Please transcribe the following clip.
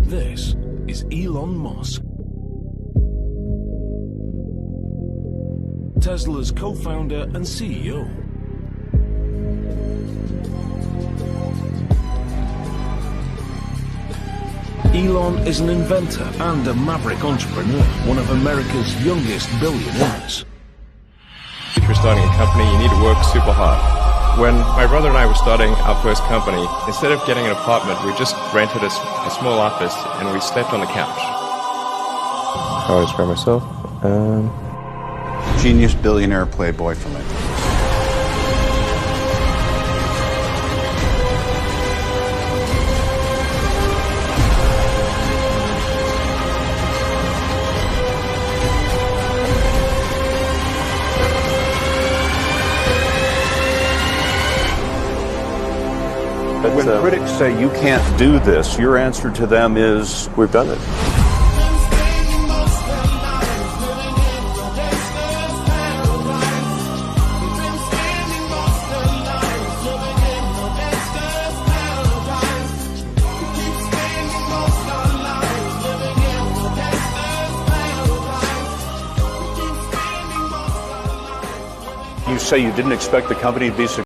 This is Elon Musk, Tesla's co-founder and CEO. Elon is an inventor and a maverick entrepreneur, one of America's youngest billionaires. If you're starting a company, you need to work super hard. When my brother and I were starting our first company, instead of getting an apartment, we just rented a small office and we slept on the couch. How I describe myself? Genius, billionaire, playboy, philanthropist. When critics say you can't do this, your answer to them is, We've done it. you say you didn't expect the company to be successful.